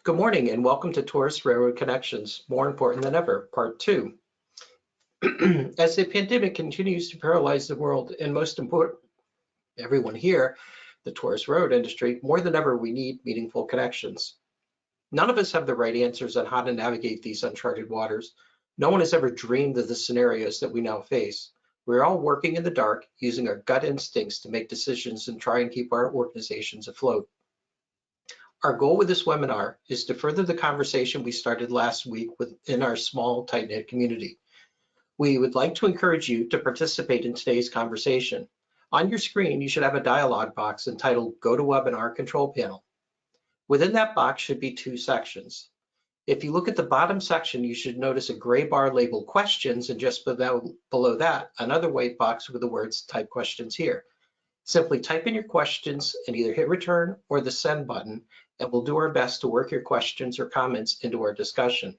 Good morning and welcome to Tourist Railroad Connections, More Important Than Ever, Part 2. As the pandemic continues to paralyze the world and most important, everyone here, the tourist road industry, more than ever we need meaningful connections. None of us have the right answers on how to navigate these uncharted waters. No one has ever dreamed of the scenarios that we now face. We're all working in the dark, using our gut instincts to make decisions and try and keep our organizations afloat. Our goal with this webinar is to further the conversation we started last week within our small, tight-knit community. We would like to encourage you to participate in today's conversation. On your screen, you should have a dialog box entitled Go to Webinar Control Panel. Within that box should be two sections. If you look at the bottom section, you should notice a gray bar labeled Questions, and just below that, another white box with the words Type Questions Here. Simply type in your questions and either hit return or the send button, and we'll do our best to work your questions or comments into our discussion.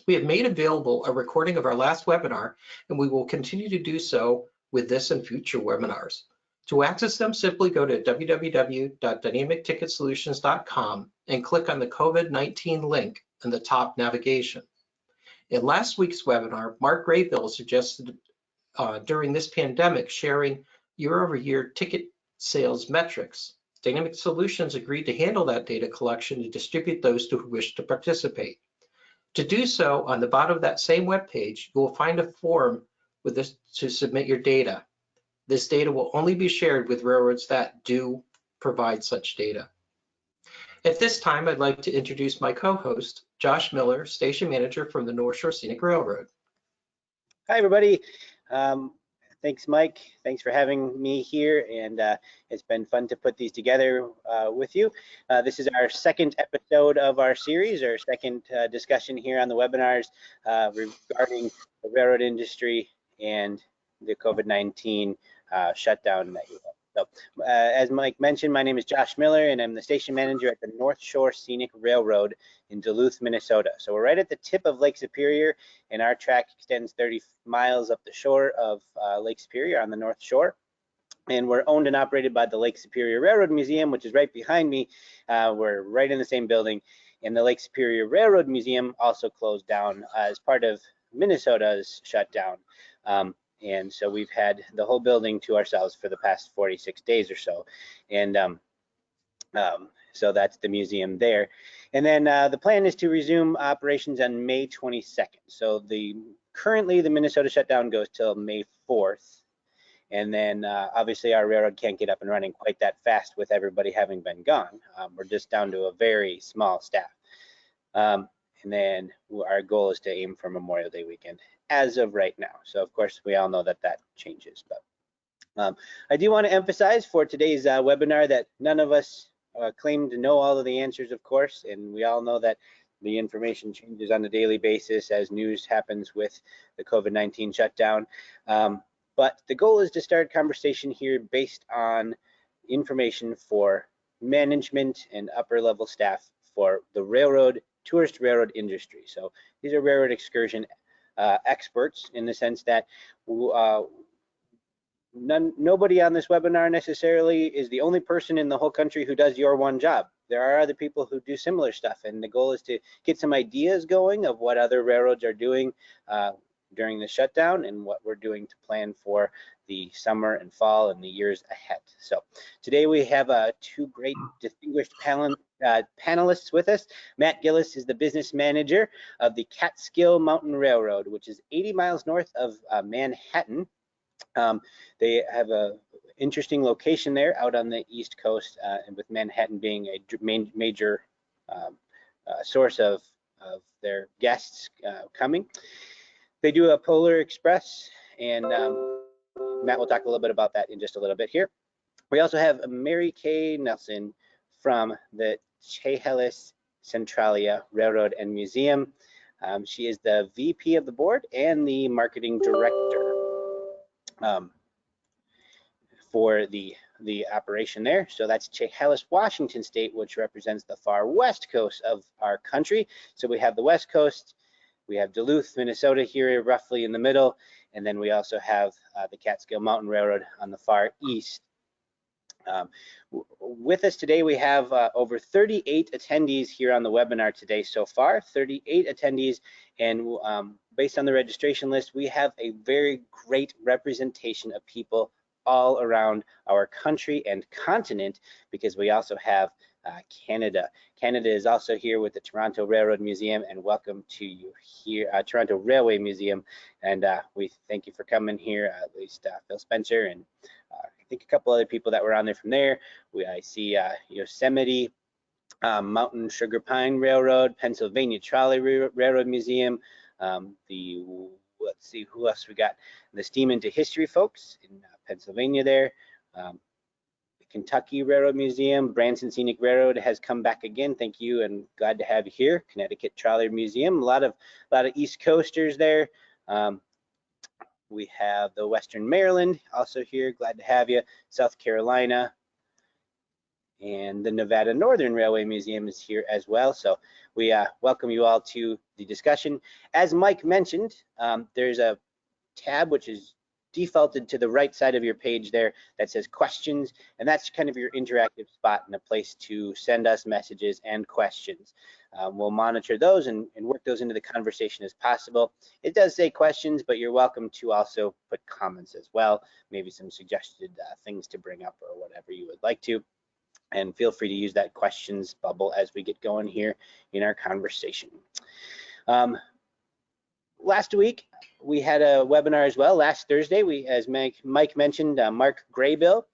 We have made available a recording of our last webinar, and we will continue to do so with this and future webinars. To access them, simply go to www.dynamicticketsolutions.com and click on the COVID-19 link in the top navigation. In last week's webinar, Mark Graybill suggested during this pandemic sharing year-over-year ticket sales metrics. Dynamic Solutions agreed to handle that data collection and distribute those who wish to participate. To do so, on the bottom of that same web page, you will find a form with this to submit your data. This data will only be shared with railroads that do provide such data. At this time, I'd like to introduce my co-host, Josh Miller, Station Manager from the North Shore Scenic Railroad. Hi, everybody. Thanks, Mike. Thanks for having me here, and it's been fun to put these together with you. This is our second episode of our series, our second discussion here on the webinars regarding the railroad industry and the COVID-19 shutdown that you have. So, as Mike mentioned, my name is Josh Miller, and I'm the station manager at the North Shore Scenic Railroad in Duluth, Minnesota. So we're right at the tip of Lake Superior, and our track extends 30 miles up the shore of Lake Superior on the North Shore. And we're owned and operated by the Lake Superior Railroad Museum, which is right behind me. We're right in the same building. And the Lake Superior Railroad Museum also closed down as part of Minnesota's shutdown. And so we've had the whole building to ourselves for the past 46 days or so. And so that's the museum there. And then the plan is to resume operations on May 22nd. So currently the Minnesota shutdown goes till May 4th. And then obviously our railroad can't get up and running quite that fast with everybody having been gone. We're just down to a very small staff. And then our goal is to aim for Memorial Day weekend as of right now. So of course we all know that that changes, but I do want to emphasize for today's webinar that none of us claim to know all of the answers, of course, and we all know that the information changes on a daily basis as news happens with the COVID-19 shutdown. But the goal is to start a conversation here based on information for management and upper level staff for the tourist railroad industry. So these are railroad excursion experts in the sense that nobody on this webinar necessarily is the only person in the whole country who does your one job. There are other people who do similar stuff, and the goal is to get some ideas going of what other railroads are doing during the shutdown and what we're doing to plan for the summer and fall and the years ahead. So today we have two great distinguished panelists with us. Matt Gillis is the business manager of the Catskill Mountain Railroad, which is 80 miles north of Manhattan. They have a interesting location there out on the East Coast, and with Manhattan being a major source of their guests coming. They do a Polar Express, and Matt will talk a little bit about that in just a little bit here. We also have Mary Kay Nelson from the Chehalis-Centralia Railroad and Museum. She is the VP of the board and the marketing director for the operation there. So that's Chehalis, Washington State, which represents the far west coast of our country. So we have the west coast, we have Duluth, Minnesota here roughly in the middle, and then we also have the Catskill Mountain Railroad on the far east. With us today, we have over 38 attendees here on the webinar today so far, 38 attendees, and based on the registration list, we have a very great representation of people all around our country and continent, because we also have Canada. Canada is also here with the Toronto Railroad Museum, and welcome to you here, Toronto Railway Museum, and we thank you for coming here, at least Phil Spencer and I think a couple other people that were on there from there. I see Yosemite Mountain Sugar Pine Railroad, Pennsylvania Trolley Railroad Museum, let's see who else we got, the Steam into History folks in Pennsylvania there, the Kentucky Railroad Museum, Branson Scenic Railroad has come back again. Thank you and glad to have you here. Connecticut Trolley Museum, a lot of East Coasters there. We have the Western Maryland also here, glad to have you. South Carolina, and the Nevada Northern Railway Museum is here as well. So we welcome you all to the discussion. As Mike mentioned, there's a tab which is defaulted to the right side of your page there that says questions, and that's kind of your interactive spot and a place to send us messages and questions. We'll monitor those and work those into the conversation as possible. It does say questions, but you're welcome to also put comments as well, maybe some suggested things to bring up or whatever you would like to. And feel free to use that questions bubble as we get going here in our conversation. Last week, we had a webinar as well. Last Thursday, as Mike mentioned, Mark Graybill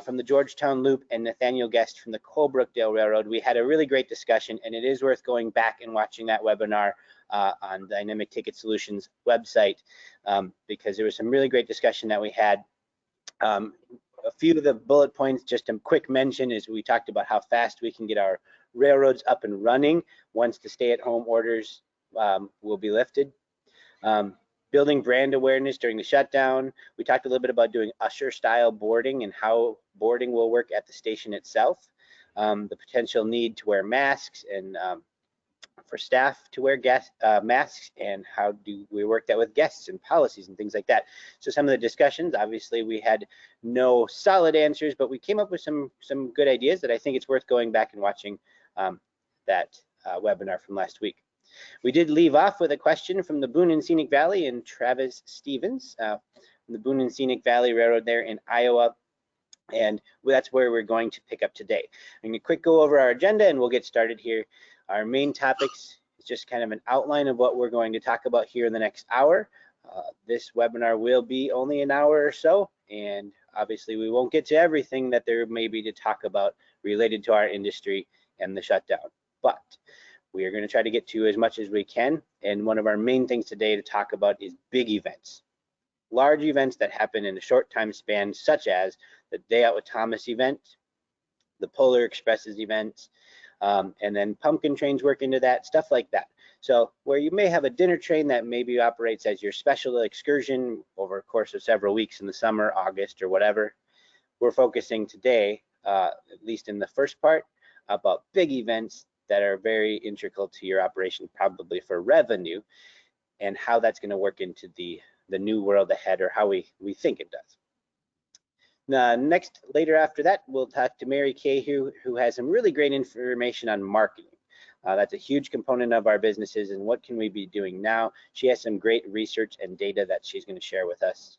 from the Georgetown Loop and Nathaniel Guest from the Colebrookdale Railroad. We had a really great discussion, and it is worth going back and watching that webinar on Dynamic Ticket Solutions website because there was some really great discussion that we had. A few of the bullet points, just a quick mention, is we talked about how fast we can get our railroads up and running once the stay-at-home orders will be lifted. Building brand awareness during the shutdown. We talked a little bit about doing usher-style boarding and how boarding will work at the station itself. The potential need to wear masks and for staff to wear masks, and how do we work that with guests and policies and things like that. So some of the discussions, obviously we had no solid answers, but we came up with some good ideas that I think it's worth going back and watching that webinar from last week. We did leave off with a question from the Boone and Scenic Valley and Travis Stevens from the Boone and Scenic Valley Railroad there in Iowa. And that's where we're going to pick up today. I'm going to quick go over our agenda and we'll get started here. Our main topics is just kind of an outline of what we're going to talk about here in the next hour. This webinar will be only an hour or so, and obviously we won't get to everything that there may be to talk about related to our industry and the shutdown. But we are going to try to get to as much as we can, and one of our main things today to talk about is big events. Large events that happen in a short time span, such as the Day Out with Thomas event, the Polar Expresses event, and then pumpkin trains work into that, stuff like that. So where you may have a dinner train that maybe operates as your special excursion over a course of several weeks in the summer, August or whatever, we're focusing today, at least in the first part, about big events that are very integral to your operation, probably for revenue, and how that's going to work into the new world ahead, or how we think it does. Later after that, we'll talk to Mary Kay, who has some really great information on marketing. That's a huge component of our businesses, and what can we be doing now? She has some great research and data that she's going to share with us.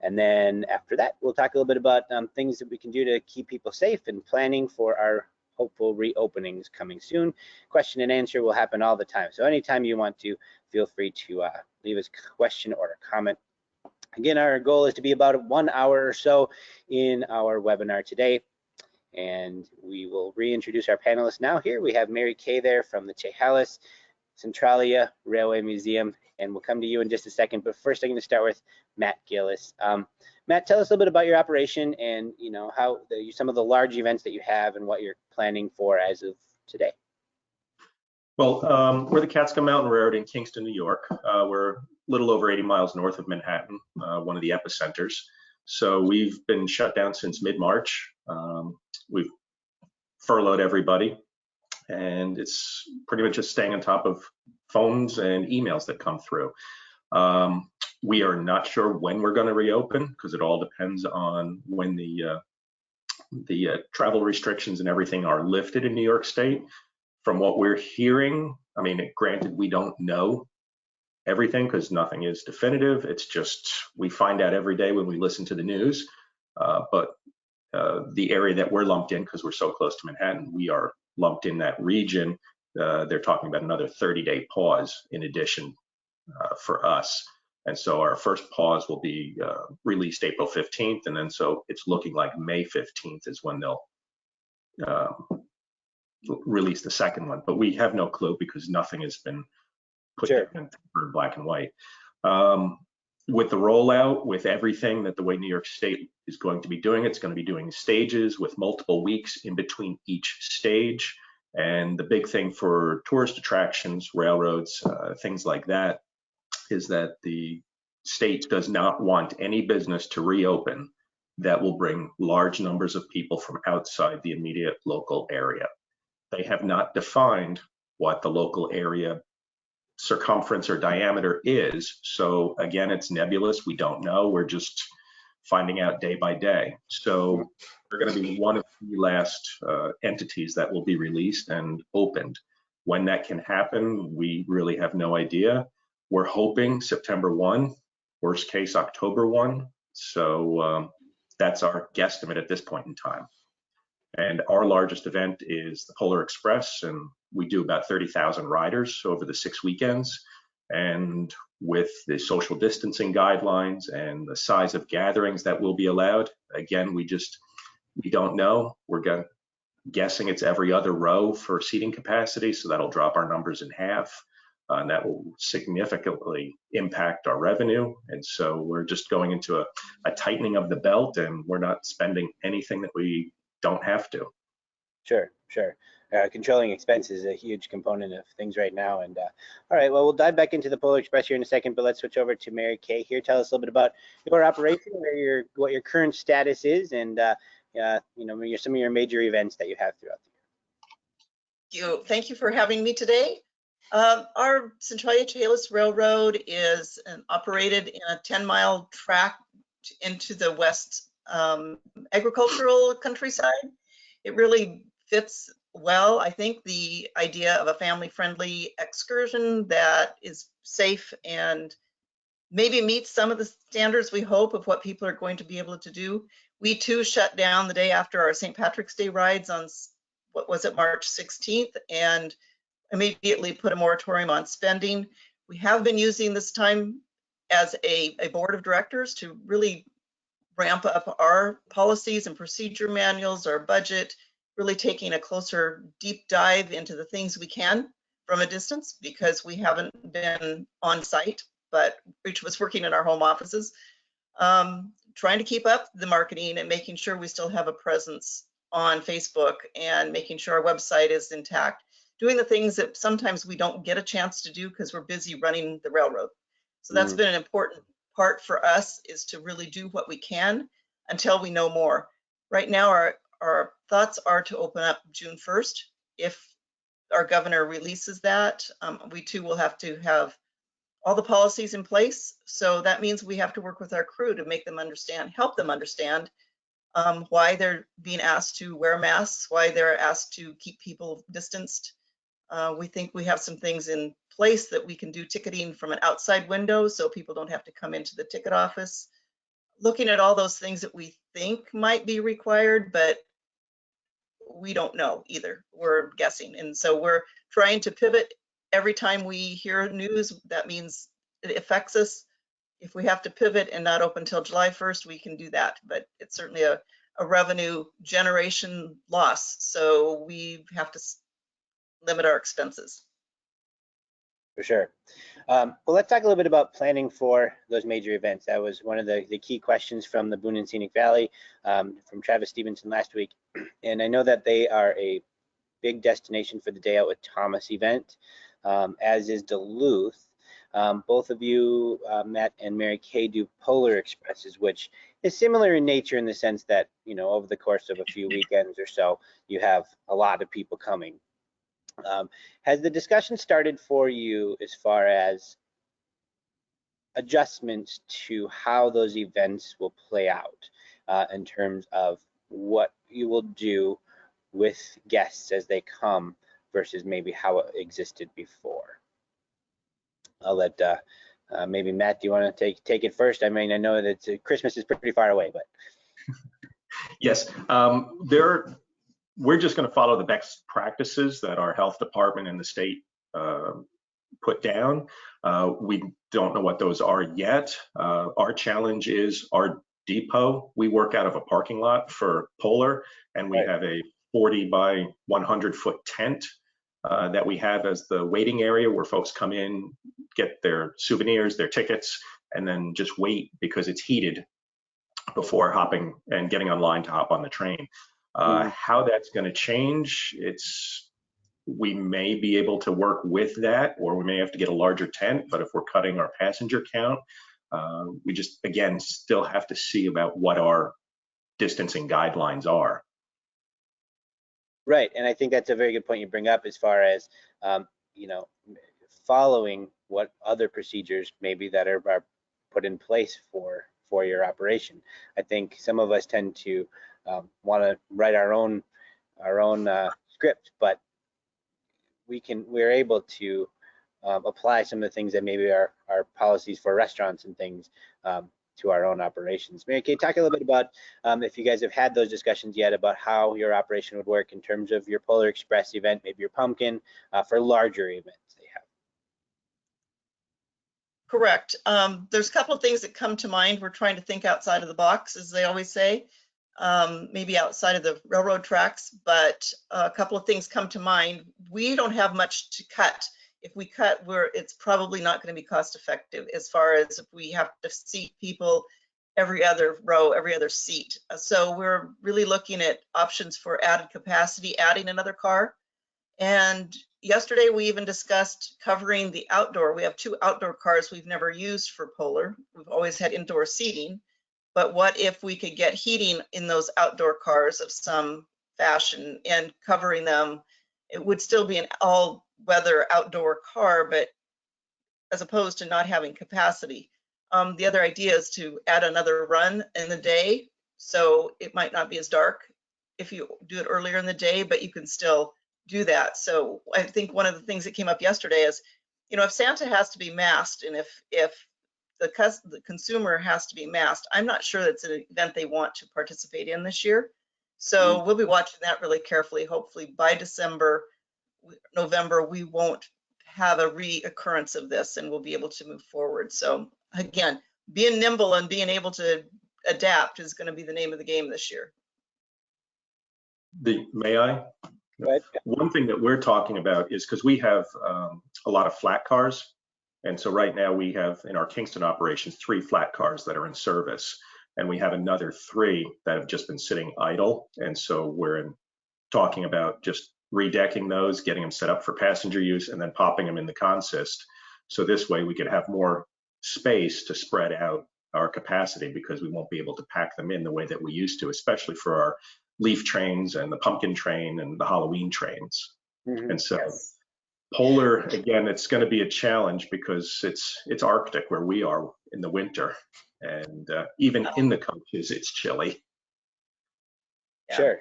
And then after that, we'll talk a little bit about things that we can do to keep people safe and planning for our hopeful reopenings coming soon. Question and answer will happen all the time. So anytime you want to, feel free to leave us a question or a comment. Again, our goal is to be about 1 hour or so in our webinar today. And we will reintroduce our panelists now. Here we have Mary Kay there from the Chehalis-Centralia Railway Museum, and we'll come to you in just a second. But first, I'm going to start with Matt Gillis. Matt, tell us a little bit about your operation and how some of the large events that you have and what you're planning for as of today. Well, we're the Catskill Mountain Railroad in Kingston, New York. We're a little over 80 miles north of Manhattan, one of the epicenters. So we've been shut down since mid-March. We've furloughed everybody, and it's pretty much just staying on top of phones and emails that come through. We are not sure when we're going to reopen, because it all depends on when the the travel restrictions and everything are lifted in New York State. From what we're hearing, I mean, granted, we don't know everything because nothing is definitive. It's just we find out every day when we listen to the news. But the area that we're lumped in, because we're so close to Manhattan, we are lumped in that region. They're talking about another 30-day pause in addition for us. And so our first pause will be released April 15th. And then so it's looking like May 15th is when they'll release the second one. But we have no clue because nothing has been put Sure. in black and white. With the rollout, with everything that the way New York State is going to be doing, it's going to be doing stages with multiple weeks in between each stage. And the big thing for tourist attractions, railroads, things like that, is that the state does not want any business to reopen that will bring large numbers of people from outside the immediate local area. They have not defined what the local area circumference or diameter is. So again, it's nebulous. We don't know. We're just finding out day by day. So we're going to be one of the last entities that will be released and opened. When that can happen, we really have no idea. We're hoping September 1, worst case October 1. So that's our guesstimate at this point in time. And our largest event is the Polar Express, and we do about 30,000 riders over the 6 weekends. And with the social distancing guidelines and the size of gatherings that will be allowed, again, we don't know. We're guessing it's every other row for seating capacity, so that'll drop our numbers in half. And that will significantly impact our revenue. And so we're just going into a tightening of the belt, and we're not spending anything that we don't have to. Sure. Controlling expenses is a huge component of things right now. And all right, well, we'll dive back into the Polar Express here in a second, but let's switch over to Mary Kay here. Tell us a little bit about your operation, what your current status is, and some of your major events that you have throughout the year. Thank you for having me today. Our Centralia Chehalis Railroad is operated in a 10-mile tract into the west agricultural countryside. It really fits well, I think, the idea of a family-friendly excursion that is safe and maybe meets some of the standards we hope of what people are going to be able to do. We too shut down the day after our St. Patrick's Day rides on, what was it, March 16th, and immediately put a moratorium on spending. We have been using this time as a board of directors to really ramp up our policies and procedure manuals, our budget, really taking a closer deep dive into the things we can from a distance, because we haven't been on site, but each was working in our home offices, trying to keep up the marketing and making sure we still have a presence on Facebook and making sure our website is intact, doing the things that sometimes we don't get a chance to do because we're busy running the railroad. So that's been an important part for us, is to really do what we can until we know more. Right now, our thoughts are to open up June 1st. If our governor releases that, we too will have to have all the policies in place. So that means we have to work with our crew to make them understand, help them understand why they're being asked to wear masks, why they're asked to keep people distanced. We think we have some things in place that we can do ticketing from an outside window so people don't have to come into the ticket office. Looking at all those things that we think might be required, but we don't know either. We're guessing. And so we're trying to pivot every time we hear news. That means it affects us. If we have to pivot and not open until July 1st, we can do that. But it's certainly a revenue generation loss. So we have to limit our expenses. For sure. Well, let's talk a little bit about planning for those major events. That was one of the key questions from the Boone and Scenic Valley, from Travis Stevenson last week. And I know that they are a big destination for the Day Out with Thomas event, as is Duluth. Both of you, Matt and Mary Kay, do Polar Expresses, which is similar in nature in the sense that, over the course of a few weekends or so, you have a lot of people coming. Has the discussion started for you as far as adjustments to how those events will play out, in terms of what you will do with guests as they come versus maybe how it existed before. I'll let maybe Matt, do you want to take it first? I mean, I know that Christmas is pretty far away, but Yes, we're just going to follow the best practices that our health department and the state put down. We don't know what those are yet. Our challenge is our depot. We work out of a parking lot for Polar, and we have a 40 by 100 foot tent that we have as the waiting area where folks come in, get their souvenirs, their tickets, and then just wait because it's heated before hopping and getting online to hop on the train. How that's going to change, we may be able to work with that, or we may have to get a larger tent, but if we're cutting our passenger count, we just, again, still have to see about what our distancing guidelines are. Right, and I think that's a very good point you bring up as far as, following what other procedures maybe that are put in place for your operation. I think some of us tend to want to write our own script, but we're able to apply some of the things that maybe are policies for restaurants and things to our own operations. Mary Kay, talk a little bit about if you guys have had those discussions yet about how your operation would work in terms of your Polar Express event, maybe your pumpkin, for larger events they have. Correct. There's a couple of things that come to mind. We're trying to think outside of the box, as they always say, maybe outside of the railroad tracks, but a couple of things come to mind. We don't have much to cut. If we cut, it's probably not going to be cost effective as far as if we have to seat people every other row, every other seat. So we're really looking at options for added capacity, adding another car. And yesterday we even discussed covering the outdoor. We have 2 outdoor cars we've never used for Polar. We've always had indoor seating. But what if we could get heating in those outdoor cars of some fashion and covering them? It would still be an all-weather outdoor car, but as opposed to not having capacity. The other idea is to add another run in the day. So it might not be as dark if you do it earlier in the day, but you can still do that. So I think one of the things that came up yesterday is, if Santa has to be masked and if the consumer has to be masked, I'm not sure that's an event they want to participate in this year. So we'll be watching that really carefully. Hopefully by November, we won't have a reoccurrence of this and we'll be able to move forward. So again, being nimble and being able to adapt is going to be the name of the game this year. May I? Right. One thing that we're talking about is because we have a lot of flat cars. And so right now we have in our Kingston operations 3 flat cars that are in service. And we have another 3 that have just been sitting idle. And so we're talking about just redecking those, getting them set up for passenger use, and then popping them in the consist. So this way we could have more space to spread out our capacity because we won't be able to pack them in the way that we used to, especially for our leaf trains and the pumpkin train and the Halloween trains. And so Polar, again, it's going to be a challenge because it's Arctic where we are in the winter, and even in the coaches it's chilly. Sure.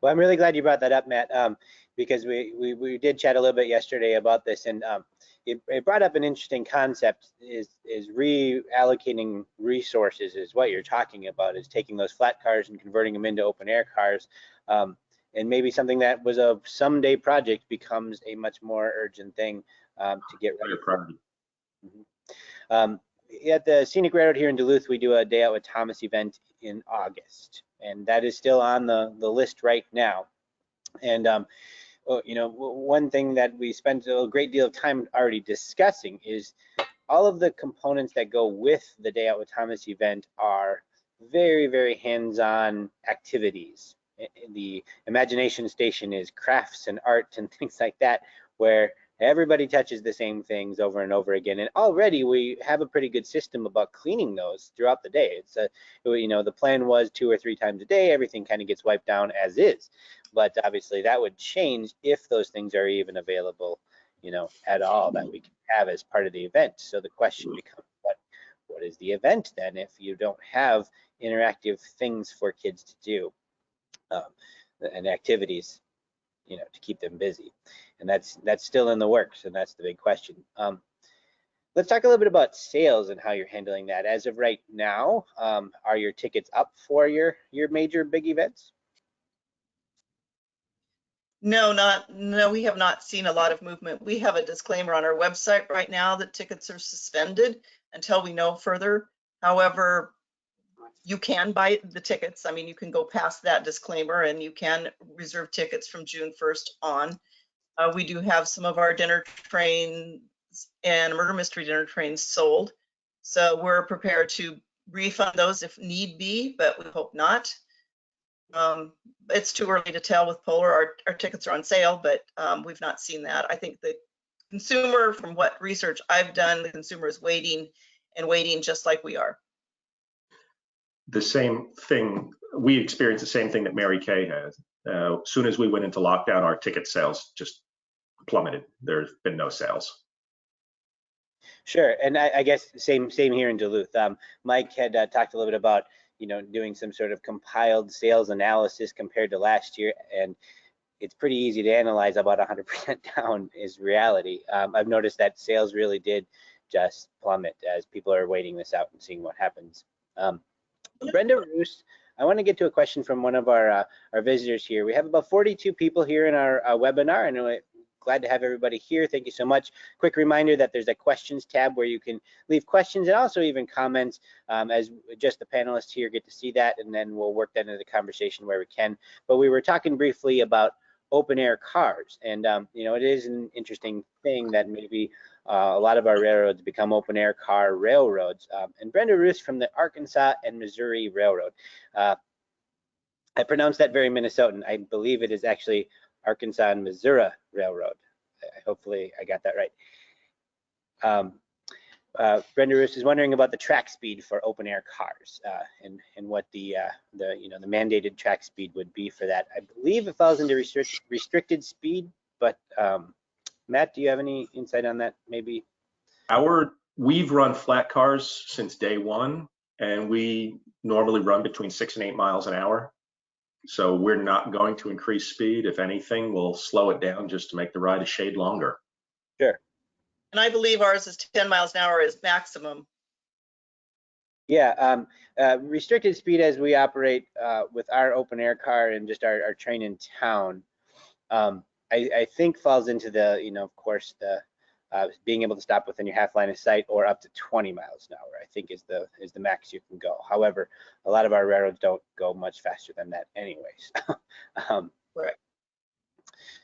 Well, I'm really glad you brought that up, Matt, because we did chat a little bit yesterday about this, and it brought up an interesting concept. Is reallocating resources is what you're talking about, is taking those flat cars and converting them into open air cars, and maybe something that was a someday project becomes a much more urgent thing to get ready. At the Scenic Railroad here in Duluth, we do a Day Out with Thomas event in August, and that is still on the list right now. And one thing that we spent a great deal of time already discussing is all of the components that go with the Day Out with Thomas event are very, very hands-on activities. The imagination station is crafts and art and things like that, where everybody touches the same things over and over again. And already we have a pretty good system about cleaning those throughout the day. It's the plan was 2 or 3 times a day. Everything kind of gets wiped down as is. But obviously that would change if those things are even available, at all, that we can have as part of the event. So the question becomes, what is the event then if you don't have interactive things for kids to do? um, and activities, you know, to keep them busy. And that's still in the works, and that's the big question. Let's talk a little bit about sales and how you're handling that. As of right now, are your tickets up for your major big events? No, we have not seen a lot of movement. We have a disclaimer on our website right now that tickets are suspended until we know further. However, you can buy the tickets. I mean, you can go past that disclaimer and you can reserve tickets from June 1st on. We do have some of our dinner trains and murder mystery dinner trains sold. So we're prepared to refund those if need be, but we hope not. It's too early to tell with Polar. Our tickets are on sale, but we've not seen that. I think the consumer, from what research I've done, the consumer is waiting and waiting just like we are. The same thing, we experienced the same thing that Mary Kay has. As soon as we went into lockdown, our ticket sales just plummeted. There's been no sales. Sure, and I guess same here in Duluth. Mike had talked a little bit about, you know, doing some sort of compiled sales analysis compared to last year, and it's pretty easy to analyze. About 100% down is reality. I've noticed that sales really did just plummet as people are waiting this out and seeing what happens. Brenda Roos, I want to get to a question from one of our visitors here. We have about 42 people here in our webinar, and we're glad to have everybody here. Thank you so much. Quick reminder that there's a questions tab where you can leave questions and also even comments, as just the panelists here get to see that, and then we'll work that into the conversation where we can. But we were talking briefly about open air cars, and you know, it is an interesting thing that maybe a lot of our railroads become open air car railroads. And Brenda Roos from the Arkansas and Missouri Railroad. I pronounced that very Minnesotan. I believe it is actually Arkansas and Missouri Railroad. Hopefully I got that right. Brenda Roos is wondering about the track speed for open air cars, and what the mandated track speed would be for that. I believe it falls into restricted speed, but Matt, do you have any insight on that? Maybe. We've run flat cars since day one, and we normally run between 6 and 8 miles an hour. So we're not going to increase speed. If anything, we'll slow it down just to make the ride a shade longer. Sure. And I believe ours is 10 miles an hour is maximum. Yeah, restricted speed as we operate with our open air car and just our train in town, I think falls into the, you know, of course, the being able to stop within your half line of sight or up to 20 miles an hour, I think is the max you can go. However, a lot of our railroads don't go much faster than that anyways. Right.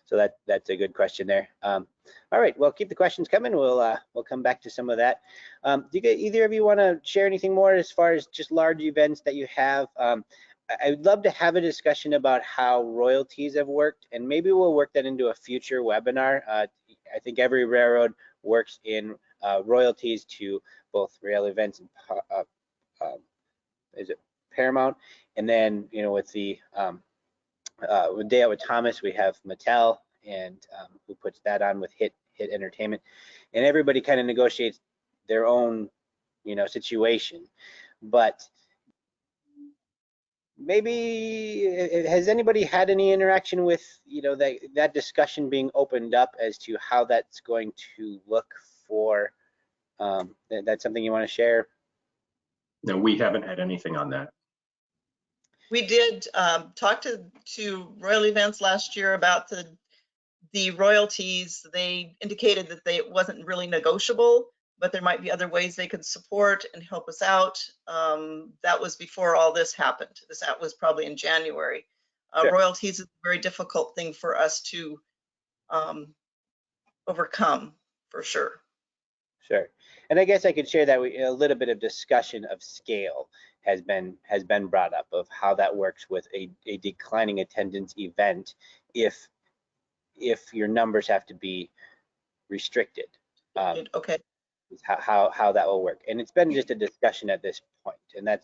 So that's a good question there. All right, well, keep the questions coming. We'll come back to some of that. Do either of you want to share anything more as far as just large events that you have? I'd love to have a discussion about how royalties have worked, and maybe we'll work that into a future webinar. I think every railroad works in royalties to both rail events and is it Paramount, and then, you know, with the Day Out with Thomas, we have Mattel, and who puts that on with Hit Entertainment, and everybody kind of negotiates their own, you know, situation. But maybe has anybody had any interaction with, you know, that discussion being opened up as to how that's going to look for? That's something you want to share? No, we haven't had anything on that. We did talk to Royal Events last year about the royalties. They indicated that it wasn't really negotiable, but there might be other ways they could support and help us out. That was before all this happened. That was probably in January. Sure. Royalties is a very difficult thing for us to overcome, for sure. Sure. And I guess I could share that a little bit of discussion of scale has been brought up of how that works with a declining attendance event if your numbers have to be restricted. Okay. How that will work, and it's been just a discussion at this point, and I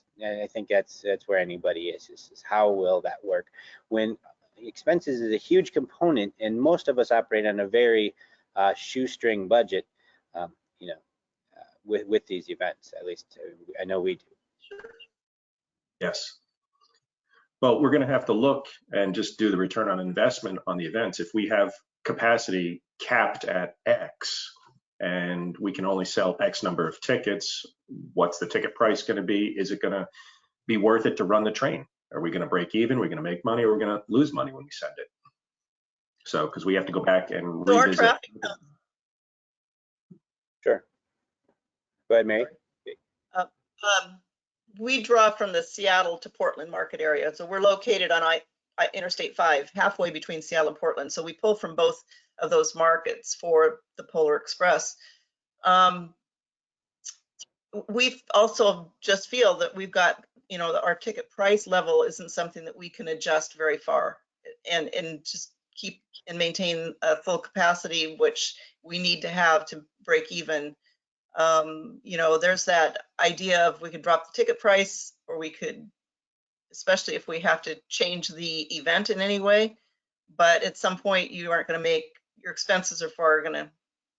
think that's where anybody is how will that work when expenses is a huge component, and most of us operate on a very shoestring budget, you know, with these events. At least I know we do. Yes. Well, we're going to have to look and just do the return on investment on the events. If we have capacity capped at X and we can only sell X number of tickets, what's the ticket price going to be? Is it going to be worth it to run the train? Are we going to break even? Are we going to make money? Or are we going to lose money when we send it? So, because we have to go back and So our revisit. traffic, Sure. Go ahead, Mary. we draw from the Seattle to Portland market area. So we're located on Interstate 5, halfway between Seattle and Portland. So we pull from both of those markets for the Polar Express. We also just feel that we've got, you know, our ticket price level isn't something that we can adjust very far and just keep and maintain a full capacity, which we need to have to break even. You know, there's that idea of we could drop the ticket price, or we could, especially if we have to change the event in any way. But at some point, you aren't going to make, your expenses are far going to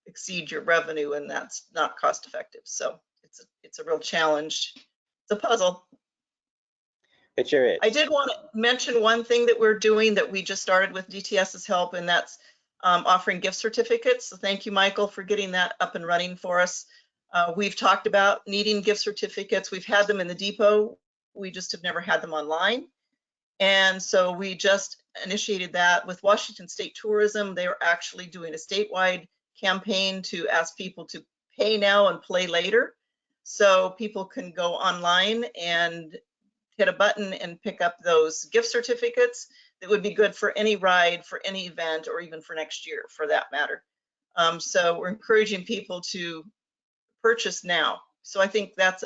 exceed your revenue, and that's not cost effective. So it's a real challenge. It's a puzzle. It sure is. I did want to mention one thing that we're doing that we just started with DTS's help, and that's offering gift certificates. So thank you, Michael, for getting that up and running for us. We've talked about needing gift certificates. We've had them in the depot. We just have never had them online. And so we just initiated that with Washington State Tourism. They are actually doing a statewide campaign to ask people to pay now and play later. So people can go online and hit a button and pick up those gift certificates that would be good for any ride, for any event, or even for next year for that matter. So we're encouraging people to purchase now. So I think that's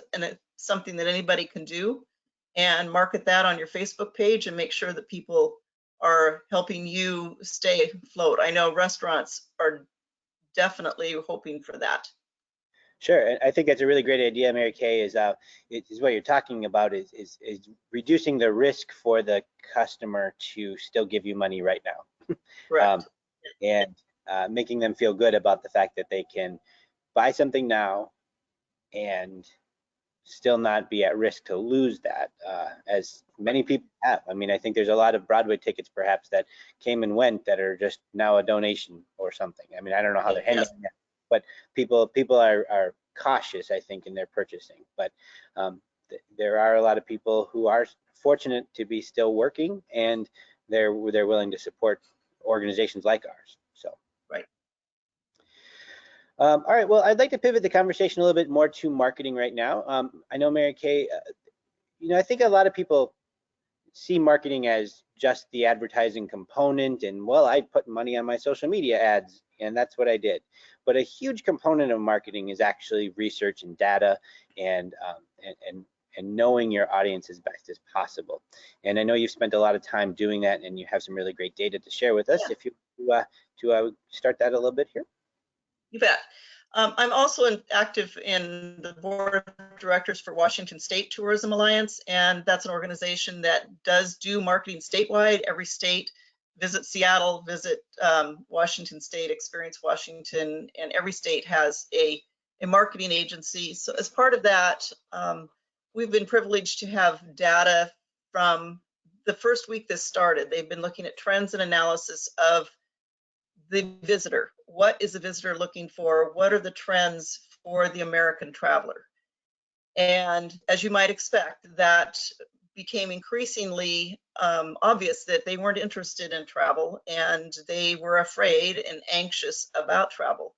something that anybody can do, and market that on your Facebook page and make sure that people are helping you stay afloat. I know restaurants are definitely hoping for that. Sure, and I think that's a really great idea, Mary Kay. Is what you're talking about is reducing the risk for the customer to still give you money right now, Correct. and making them feel good about the fact that they can buy something now and still not be at risk to lose that, as many people have. I mean, I think there's a lot of Broadway tickets perhaps that came and went that are just now a donation or something. I mean, I don't know how they're handling that, but people are cautious, I think, in their purchasing. But there are a lot of people who are fortunate to be still working, and they're willing to support organizations like ours. So right. All right, well, I'd like to pivot the conversation a little bit more to marketing right now. I know, Mary Kay, you know, I think a lot of people see marketing as just the advertising component, and well, I put money on my social media ads, and that's what I did. But a huge component of marketing is actually research and data, and knowing your audience as best as possible. And I know you've spent a lot of time doing that, and you have some really great data to share with us. Yeah. If you start that a little bit here. You bet. I'm also active in the board of directors for Washington State Tourism Alliance, and that's an organization that does do marketing statewide. Every state, visit Seattle, visit Washington State, Experience Washington, and every state has a marketing agency. So as part of that, we've been privileged to have data from the first week this started. They've been looking at trends and analysis of the visitor. What is the visitor looking for? What are the trends for the American traveler? And as you might expect, that became increasingly obvious that they weren't interested in travel, and they were afraid and anxious about travel.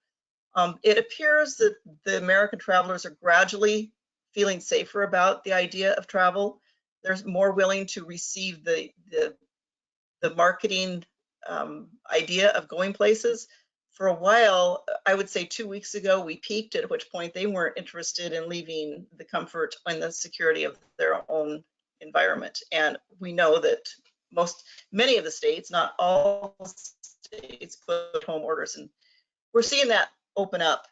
It appears that the American travelers are gradually feeling safer about the idea of travel. They're more willing to receive the marketing idea of going places. For a while, I would say 2 weeks ago, we peaked, at which point they weren't interested in leaving the comfort and the security of their own environment. And we know that many of the states, not all states, put home orders, and we're seeing that open up.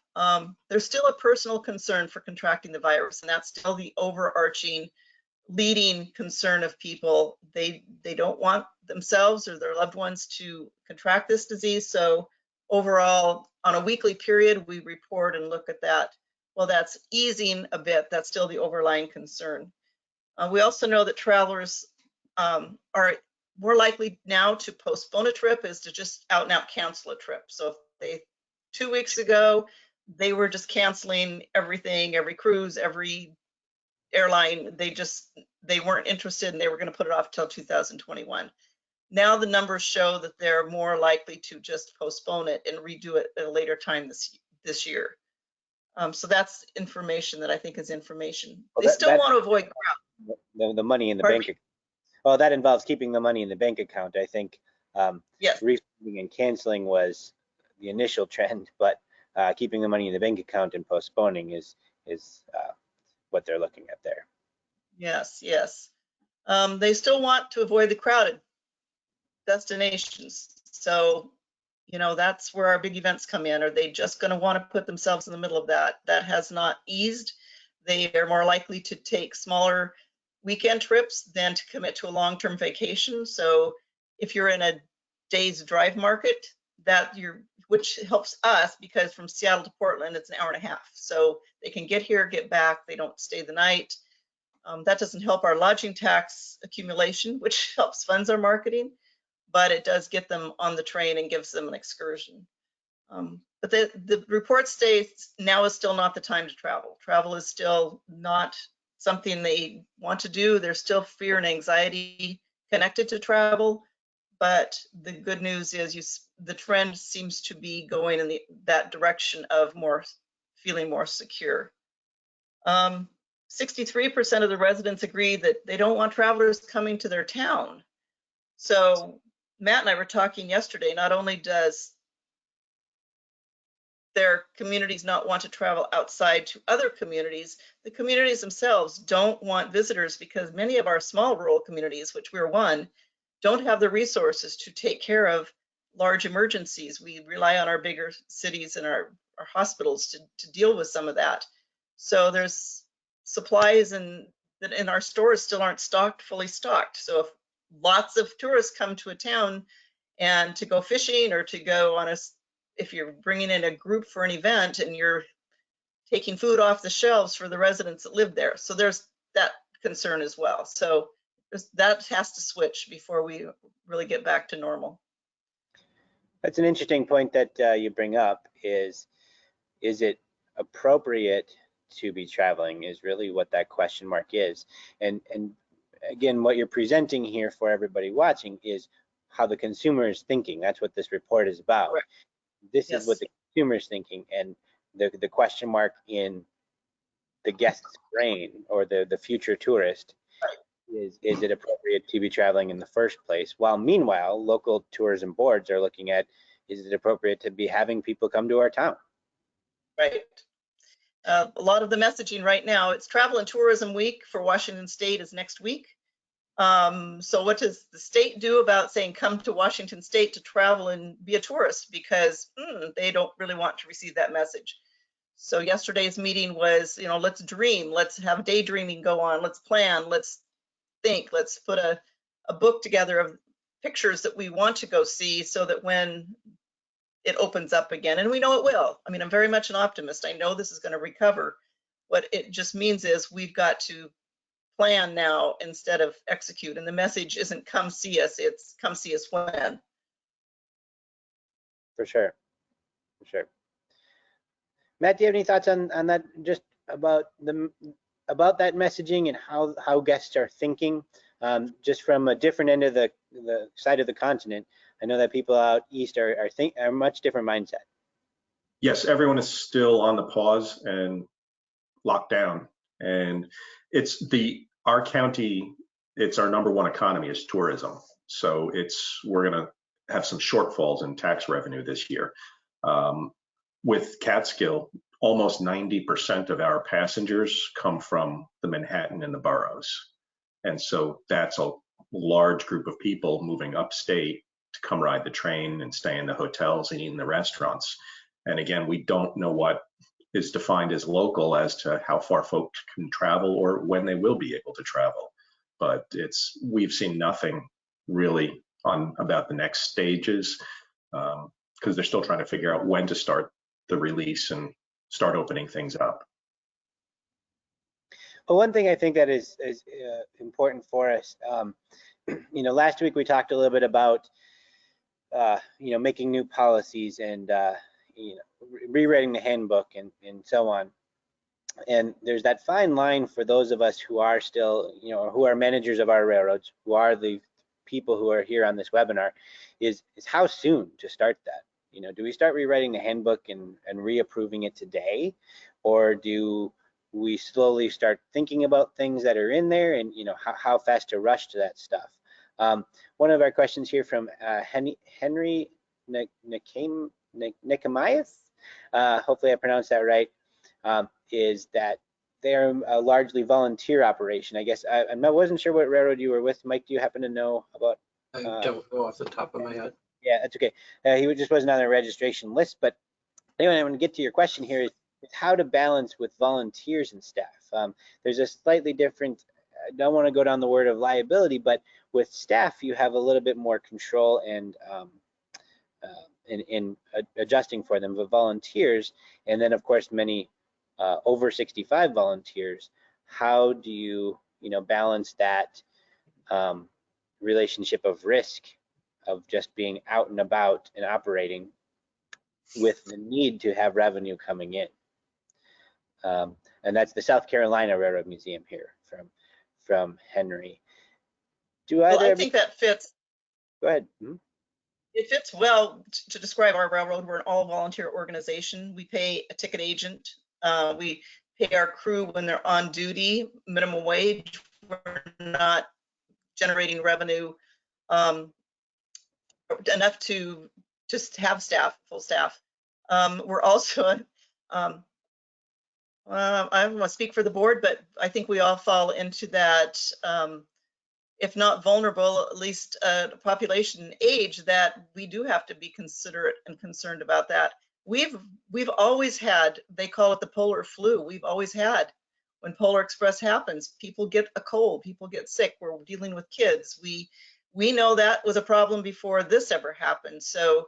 There's still a personal concern for contracting the virus, and that's still the overarching leading concern of people. They don't want themselves or their loved ones to contract this disease. So overall, on a weekly period, we report and look at that. Well, that's easing a bit. That's still the overlying concern. We also know that travelers are more likely now to postpone a trip is to just out and out cancel a trip. So if they 2 weeks ago, they were just canceling everything, every cruise, every airline. They weren't interested and they were going to put it off till 2021. Now the numbers show that they're more likely to just postpone it and redo it at a later time this year. So that's information that I think is information. Well, They still want to avoid crowd. The money in the Pardon bank account. Well, that involves keeping the money in the bank account. I think Yes. refunding and canceling was the initial trend, but keeping the money in the bank account and postponing is what they're looking at there. Yes, yes. They still want to avoid the crowded destinations. So, you know, that's where our big events come in. Are they just going to want to put themselves in the middle of that? That has not eased. They are more likely to take smaller weekend trips than to commit to a long-term vacation. So if you're in a day's drive market, which helps us because from Seattle to Portland, it's an hour and a half. So they can get here, get back. They don't stay the night. That doesn't help our lodging tax accumulation, which helps funds our marketing, but it does get them on the train and gives them an excursion. But the report states now is still not the time to travel. Travel is still not something they want to do. There's still fear and anxiety connected to travel. But the good news is the trend seems to be going in that direction of feeling more secure. 63% of the residents agree that they don't want travelers coming to their town. So Matt and I were talking yesterday, not only does their communities not want to travel outside to other communities, the communities themselves don't want visitors because many of our small rural communities, which we're one, don't have the resources to take care of large emergencies. We rely on our bigger cities and our hospitals to deal with some of that. So there's supplies that in our stores still aren't fully stocked. So if lots of tourists come to a town and to go fishing or to go if you're bringing in a group for an event and you're taking food off the shelves for the residents that live there. So there's that concern as well. So that has to switch before we really get back to normal. That's an interesting point that you bring up is it appropriate to be traveling is really what that question mark is. And again, what you're presenting here for everybody watching is how the consumer is thinking. That's what this report is about. Correct. This Yes. is what the consumer is thinking, and the question mark in the guest's brain or the future tourist is it appropriate to be traveling in the first place? While meanwhile, local tourism boards are looking at, is it appropriate to be having people come to our town? Right. A lot of the messaging right now, it's Travel and Tourism Week for Washington State is next week. So what does the state do about saying come to Washington State to travel and be a tourist? Because they don't really want to receive that message. So yesterday's meeting was, you know, let's dream, let's have daydreaming go on, let's plan, let's think, let's put a book together of pictures that we want to go see so that when it opens up again, and we know it will. I mean, I'm very much an optimist. I know this is going to recover. What it just means is we've got to plan now instead of execute. And the message isn't come see us, it's come see us when. For sure, for sure. Matt, do you have any thoughts on that, just about that messaging and how guests are thinking, just from a different end of the side of the continent? I know that people out east are much different mindset. Yes, everyone is still on the pause and locked down, and our county, it's our #1 economy is tourism. So we're gonna have some shortfalls in tax revenue this year. With Catskill, almost 90% of our passengers come from the Manhattan and the boroughs. And so that's a large group of people moving upstate to come ride the train and stay in the hotels and eat in the restaurants. And again, we don't know what is defined as local as to how far folks can travel or when they will be able to travel. But we've seen nothing really about the next stages, because they're still trying to figure out when to start the release and start opening things up. Well, one thing I think that is important for us last week we talked a little bit about, making new policies and, rewriting the handbook and so on. And there's that fine line for those of us who are still, who are managers of our railroads, who are the people who are here on this webinar, is how soon to start that. Do we start rewriting the handbook and reapproving it today, or do we slowly start thinking about things that are in there, and how fast to rush to that stuff? One of our questions here from Henry Nicomias, hopefully I pronounced that right, is that they're a largely volunteer operation. I guess I wasn't sure what railroad you were with. Mike, do you happen to know about? I don't know off the top of my head. Yeah, that's okay. He just wasn't on the registration list. But anyway, I want to get to your question here is how to balance with volunteers and staff. There's a slightly different, I don't want to go down the word of liability, but with staff, you have a little bit more control and in adjusting for them. But volunteers, and then of course many over 65 volunteers, how do you balance that relationship of risk of just being out and about and operating with the need to have revenue coming in? And that's the South Carolina Railroad Museum here from Henry. Well, I think that fits. Go ahead. It fits well to describe our railroad. We're an all volunteer organization. We pay a ticket agent. We pay our crew when they're on duty, minimum wage. We're not generating revenue enough to just have staff, full staff. We're also, I don't want to speak for the board, but I think we all fall into that, if not vulnerable, at least population age, that we do have to be considerate and concerned about that. We've always had, they call it the polar flu. We've always had, when Polar Express happens, people get a cold, people get sick. We're dealing with kids. We know that was a problem before this ever happened. So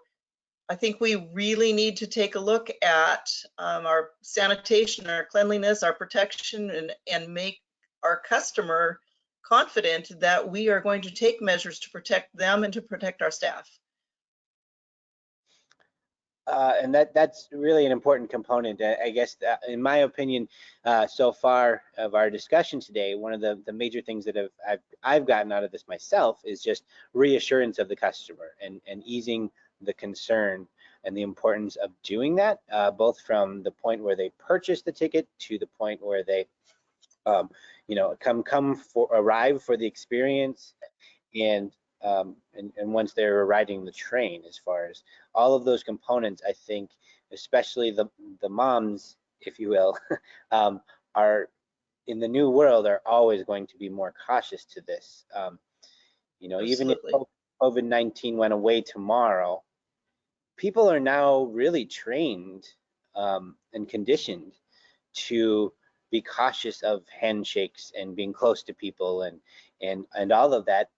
I think we really need to take a look at our sanitation, our cleanliness, our protection, and make our customer confident that we are going to take measures to protect them and to protect our staff. And that's really an important component. I guess, in my opinion, so far of our discussion today, one of the major things that I've gotten out of this myself is just reassurance of the customer and easing the concern and the importance of doing that, both from the point where they purchase the ticket to the point where they arrive for the experience, and once they're riding the train. As far as all of those components, I think especially the moms, if you will, are in the new world are always going to be more cautious to this. Even if COVID-19 went away tomorrow, people are now really trained and conditioned to be cautious of handshakes and being close to people and all of that,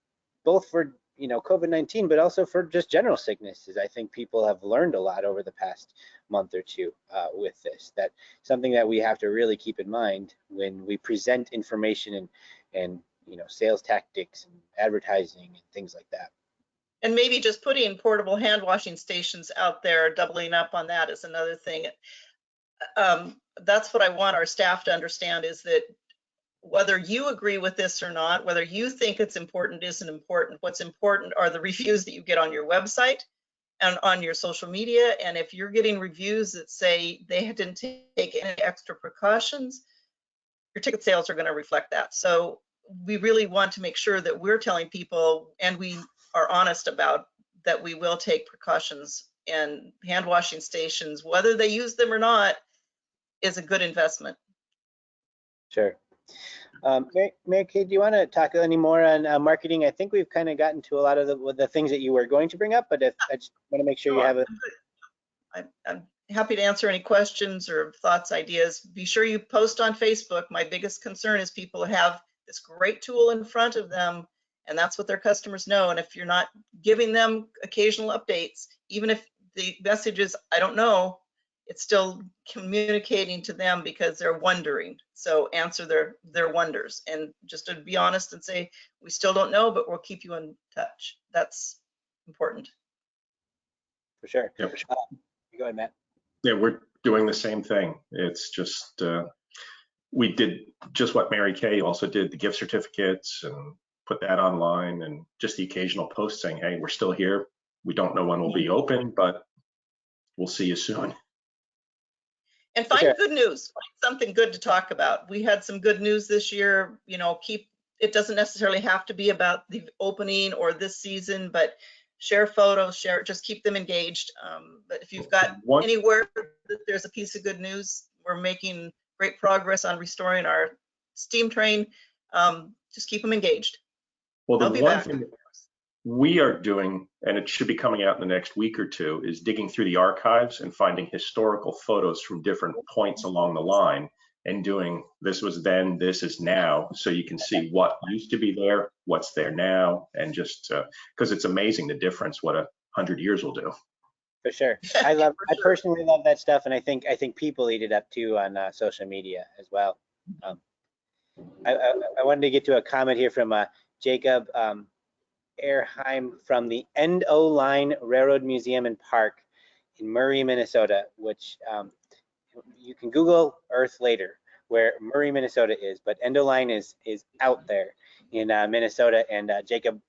both for COVID-19, but also for just general sicknesses. I think people have learned a lot over the past month or two with this. That's something that we have to really keep in mind when we present information and sales tactics and advertising and things like that. And maybe just putting portable hand washing stations out there, doubling up on that is another thing. That's what I want our staff to understand, is that whether you agree with this or not, whether you think it's important isn't important. What's important are the reviews that you get on your website and on your social media. And if you're getting reviews that say they didn't take any extra precautions, your ticket sales are going to reflect that. So we really want to make sure that we're telling people, and we are honest about, that we will take precautions, and hand washing stations, whether they use them or not, is a good investment. Sure. Mary Kay, do you want to talk any more on marketing? I think we've kind of gotten to a lot of the things that you were going to bring up, but I just want to make sure you have it. I'm happy to answer any questions or thoughts, ideas. Be sure you post on Facebook. My biggest concern is people have this great tool in front of them, and that's what their customers know. And if you're not giving them occasional updates, even if the message is, I don't know, it's still communicating to them because they're wondering. So answer their wonders, and just to be honest and say, we still don't know, but we'll keep you in touch. That's important. For sure. Yep. Go ahead, Matt. Yeah, we're doing the same thing. It's just, we did just what Mary Kay also did, the gift certificates, and put that online, and just the occasional post saying, hey, we're still here. We don't know when we'll be open, but we'll see you soon. And find Sure. good news, find something good to talk about. We had some good news this year, it doesn't necessarily have to be about the opening or this season, but share photos, just keep them engaged. But if you've got anywhere that there's a piece of good news, we're making great progress on restoring our steam train. Just keep them engaged. Well, the They'll be one back. thing we are doing, and it should be coming out in the next week or two, is digging through the archives and finding historical photos from different points along the line and doing this was then, this is now, so you can see what used to be there, what's there now, and just because it's amazing the difference what 100 years will do. For sure. I personally love that stuff, and I think people eat it up too on social media as well. I wanted to get to a comment here from Jacob Erheim from the Endo Line Railroad Museum and Park in Murray, Minnesota, which you can Google Earth later where Murray, Minnesota is, but Endo Line is out there in Minnesota. And Jacob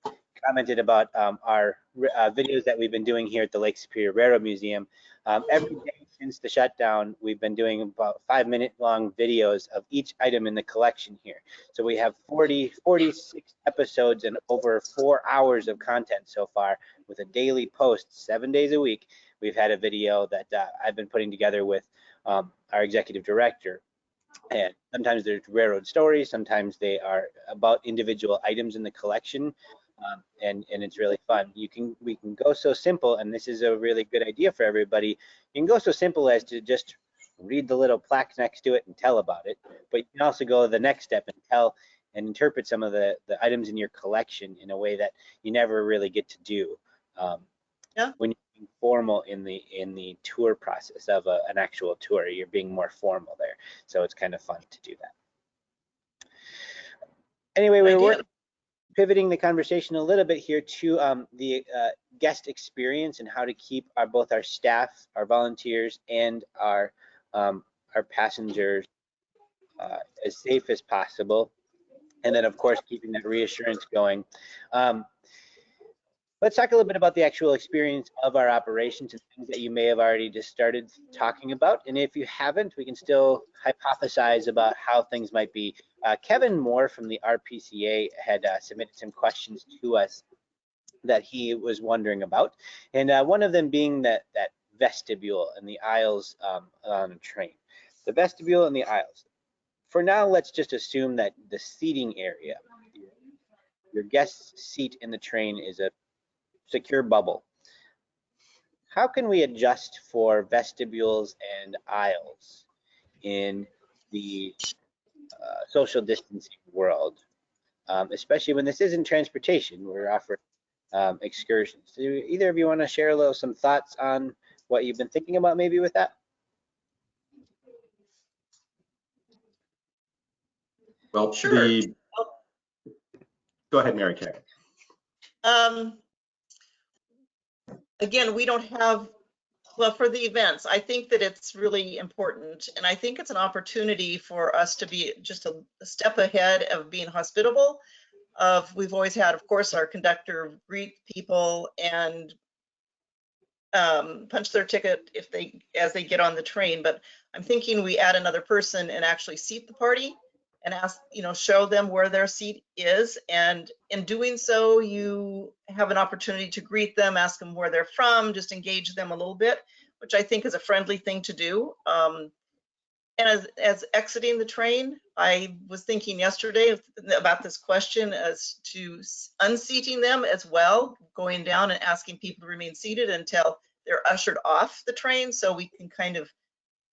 commented about our videos that we've been doing here at the Lake Superior Railroad Museum. Every day since the shutdown, we've been doing about 5-minute long videos of each item in the collection here. So we have 46 episodes and over 4 hours of content so far, with a daily post 7 days a week. We've had a video that I've been putting together with our executive director. And sometimes there's railroad stories, sometimes they are about individual items in the collection. And it's really fun. We can go so simple, and this is a really good idea for everybody. You can go so simple as to just read the little plaque next to it and tell about it, but you can also go the next step and tell and interpret some of the items in your collection in a way that you never really get to do when you're being formal in the tour process of an actual tour. You're being more formal there, so it's kind of fun to do that. Anyway, we're pivoting the conversation a little bit here to the guest experience and how to keep both our staff, our volunteers, and our passengers as safe as possible. And then, of course, keeping that reassurance going. Let's talk a little bit about the actual experience of our operations and things that you may have already just started talking about. And if you haven't, we can still hypothesize about how things might be. Kevin Moore from the RPCA had submitted some questions to us that he was wondering about. And one of them being that vestibule and the aisles on a train. The vestibule and the aisles. For now, let's just assume that the seating area, your guest's seat in the train, is a secure bubble. How can we adjust for vestibules and aisles in the social distancing world, especially when this isn't transportation? We're offering excursions. Do either of you want to share some thoughts on what you've been thinking about maybe with that? Well, sure. Go ahead, Mary Kay. Again, we don't have, well, for the events, I think that it's really important, and I think it's an opportunity for us to be just a step ahead of being hospitable. We've always had, of course, our conductor greet people and punch their ticket as they get on the train, but I'm thinking we add another person and actually seat the party and show them where their seat is. And in doing so, you have an opportunity to greet them, ask them where they're from, just engage them a little bit, which I think is a friendly thing to do. And as exiting the train, I was thinking yesterday about this question as to unseating them as well, going down and asking people to remain seated until they're ushered off the train, so we can kind of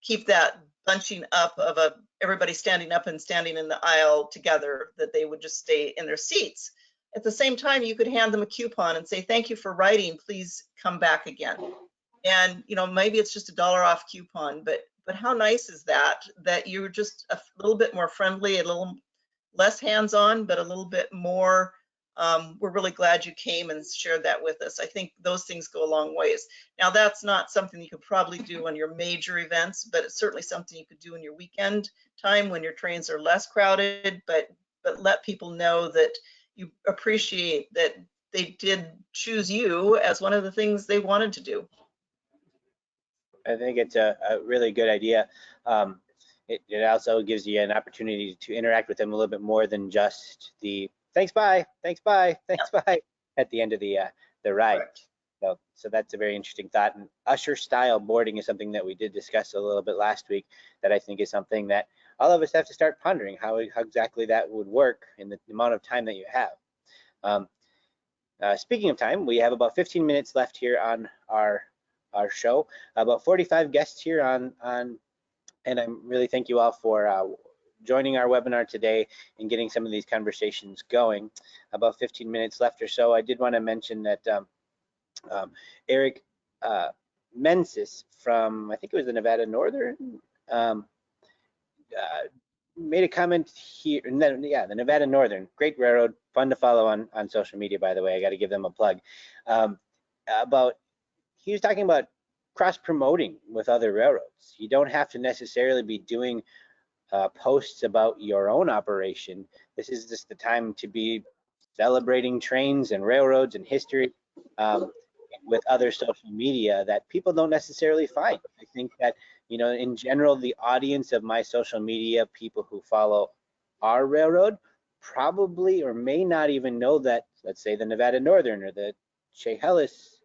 keep that bunching up of everybody standing up and standing in the aisle together, that they would just stay in their seats. At the same time, you could hand them a coupon and say, thank you for riding, please come back again. And, you know, maybe it's just $1 off coupon, but how nice is that, that you're just a little bit more friendly, a little less hands-on, but a little bit more, we're really glad you came and shared that with us. I think those things go a long ways. Now, that's not something you could probably do on your major events, but it's certainly something you could do in your weekend time when your trains are less crowded, but let people know that you appreciate that they did choose you as one of the things they wanted to do. I think it's a really good idea. It also gives you an opportunity to interact with them a little bit more than just the thanks, bye, thanks, bye, thanks, bye at the end of the ride. So that's a very interesting thought. And usher style boarding is something that we did discuss a little bit last week that I think is something that all of us have to start pondering how exactly that would work in the amount of time that you have. Speaking of time, we have about 15 minutes left here on our show. About 45 guests here on, and I really thank you all for joining our webinar today and getting some of these conversations going. About 15 minutes left or so. I did want to mention that Eric Mensis from, I think it was the Nevada Northern, made a comment here, yeah, the Nevada Northern, great railroad, fun to follow on social media, by the way. I got to give them a plug. He was talking about cross-promoting with other railroads. You don't have to necessarily be doing posts about your own operation. This is just the time to be celebrating trains and railroads and history with other social media that people don't necessarily find. I think that, you know, in general, the audience of my social media, people who follow our railroad, probably or may not even know that, let's say, the Nevada Northern or the Chehalis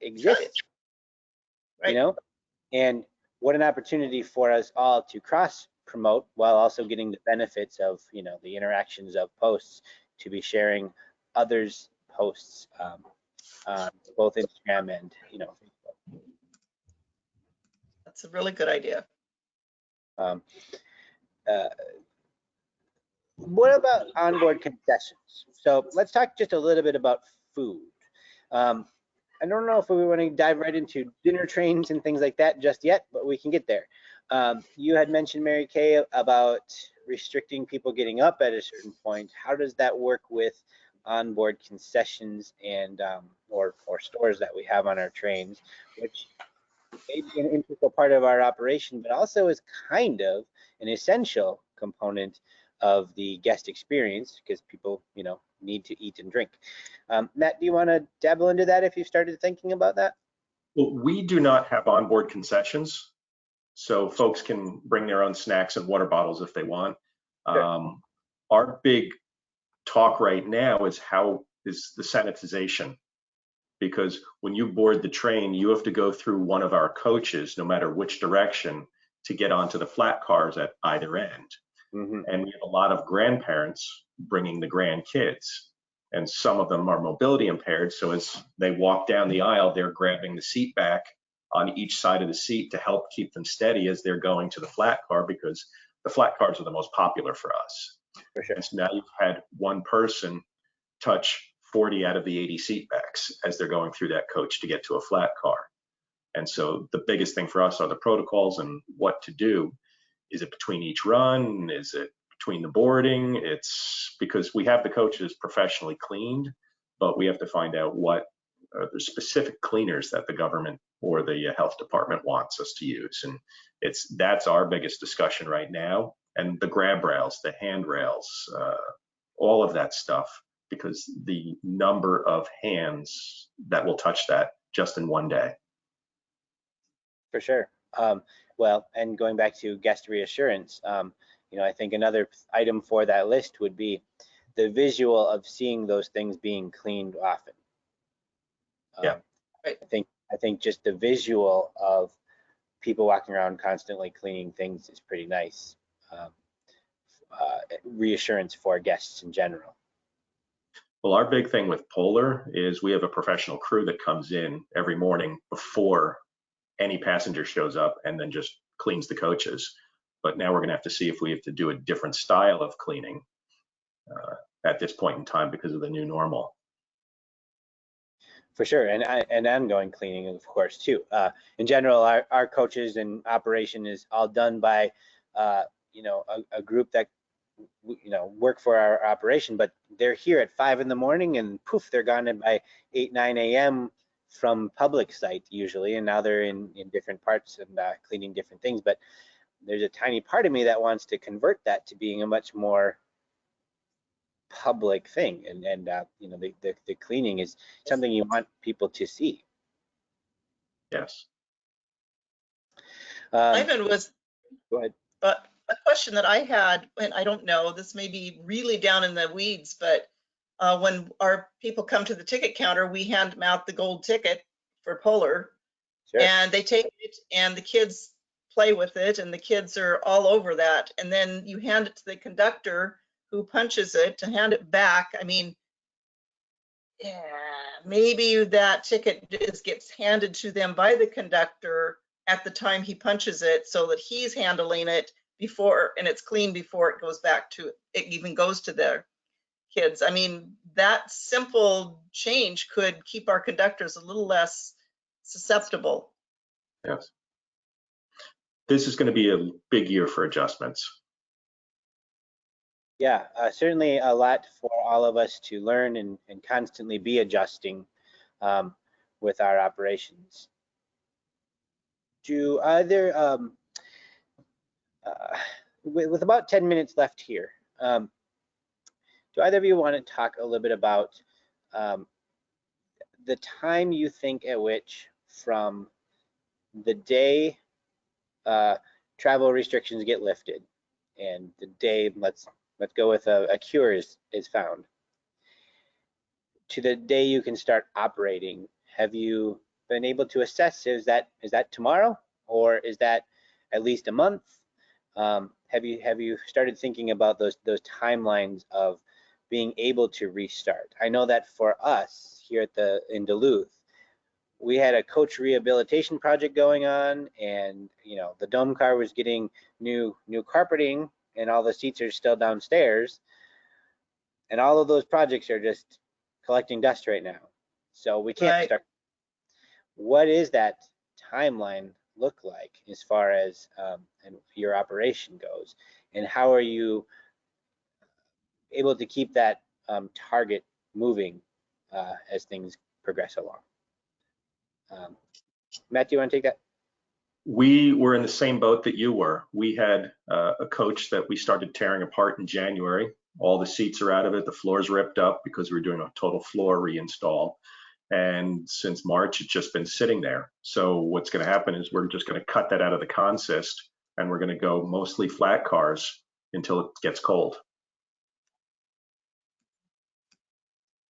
exists, right. You know, and what an opportunity for us all to cross promote while also getting the benefits of, you know, the interactions of posts, to be sharing others' posts on both Instagram and, you know, Facebook. That's a really good idea. What about onboard concessions? So let's talk just a little bit about food. I don't know if we want to dive right into dinner trains and things like that just yet, but we can get there. You had mentioned, Mary Kay, about restricting people getting up at a certain point. How does that work with onboard concessions and or stores that we have on our trains, which may be an integral part of our operation, but also is kind of an essential component of the guest experience, because people, you know, need to eat and drink. Matt, do you want to dabble into that if you started thinking about that? Well, we do not have onboard concessions, so folks can bring their own snacks and water bottles if they want. Sure. Our big talk right now is how is the sanitization, because when you board the train, you have to go through one of our coaches, no matter which direction, to get onto the flat cars at either end. Mm-hmm. And we have a lot of grandparents bringing the grandkids, and some of them are mobility impaired. So as they walk down the aisle, they're grabbing the seat back on each side of the seat to help keep them steady as they're going to the flat car, because the flat cars are the most popular for us. For sure. And so now you've had one person touch 40 out of the 80 seat backs as they're going through that coach to get to a flat car. And so the biggest thing for us are the protocols and what to do. Is it between each run? Is it between the boarding? It's because we have the coaches professionally cleaned, but we have to find out what are the specific cleaners that the government or the health department wants us to use. And that's our biggest discussion right now. And the grab rails, the handrails, all of that stuff, because the number of hands that will touch that just in one day. For sure. Well, and going back to guest reassurance, you know, I think another item for that list would be the visual of seeing those things being cleaned often. Yeah. I think just the visual of people walking around constantly cleaning things is pretty nice. Reassurance for guests in general. Well, our big thing with Polar is we have a professional crew that comes in every morning before any passenger shows up and then just cleans the coaches. But now we're going to have to see if we have to do a different style of cleaning at this point in time because of the new normal. For sure, and ongoing cleaning, of course, too. In general, our coaches and operation is all done by, you know, a group that, you know, work for our operation, but they're here at 5 in the morning and poof, they're gone by 8, 9 a.m. from public site usually, and now they're in different parts and cleaning different things. But there's a tiny part of me that wants to convert that to being a much more public thing, and you know, the cleaning is something you want people to see. Yes. Ivan was, Go ahead. but a question that I had, and I don't know, this may be really down in the weeds, but when our people come to the ticket counter, we hand them out the gold ticket for Polar, Sure. and they take it and the kids play with it, and the kids are all over that. And then you hand it to the conductor who punches it to hand it back. I mean, yeah, maybe that ticket gets handed to them by the conductor at the time he punches it, so that he's handling it before, and it's clean before it goes back to, it even goes to their kids. I mean, that simple change could keep our conductors a little less susceptible. Yes. This is going to be a big year for adjustments. Yeah, certainly a lot for all of us to learn and constantly be adjusting with our operations. Do either, with about 10 minutes left here, do either of you want to talk a little bit about the time you think at which from the day travel restrictions get lifted and the day, let's go with a cure is found, to the day you can start operating? Have you been able to assess, is that tomorrow, or is that at least a month? Have you started thinking about those timelines of being able to restart? I know that for us here in Duluth, we had a coach rehabilitation project going on, and you know, the dome car was getting new carpeting, and all the seats are still downstairs, and all of those projects are just collecting dust right now. So we can't start. What is that timeline look like as far as and your operation goes, and how are you able to keep that target moving as things progress along? Matt, do you want to take that? We were in the same boat that you were. We had a coach that we started tearing apart in January. All the seats are out of it. The floor's ripped up because we were doing a total floor reinstall. And since March, it's just been sitting there. So what's going to happen is we're just going to cut that out of the consist, and we're going to go mostly flat cars until it gets cold.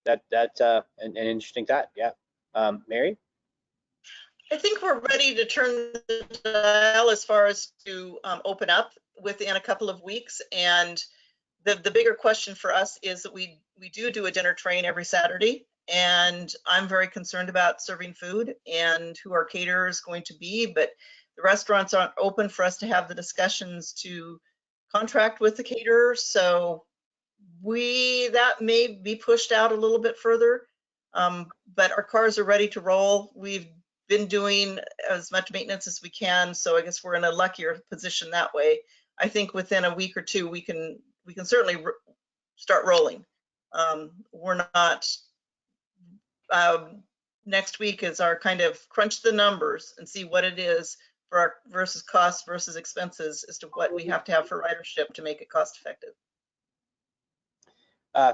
That's an interesting thought. Yeah. Mary? I think we're ready to turn the dial as far as to open up within a couple of weeks. And the bigger question for us is that we do a dinner train every Saturday. And I'm very concerned about serving food and who our caterer is going to be. But the restaurants aren't open for us to have the discussions to contract with the caterer. So that may be pushed out a little bit further. But our cars are ready to roll. We've been doing as much maintenance as we can, so I guess we're in a luckier position that way. I think within a week or two we can certainly start rolling. We're not. Next week is our kind of crunch the numbers and see what it is for our versus cost versus expenses as to what we have to have for ridership to make it cost effective.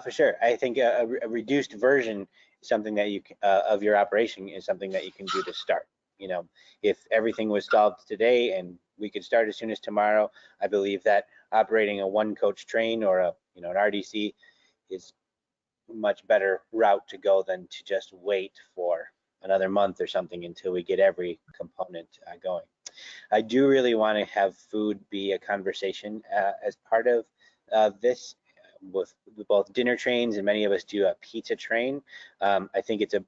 For sure. I think a reduced version is something that you of your operation is something that you can do to start. You know, if everything was solved today and we could start as soon as tomorrow, I believe that operating a one coach train or an RDC is a much better route to go than to just wait for another month or something until we get every component going. I do really want to have food be a conversation as part of this. With both dinner trains, and many of us do a pizza train. I think it's a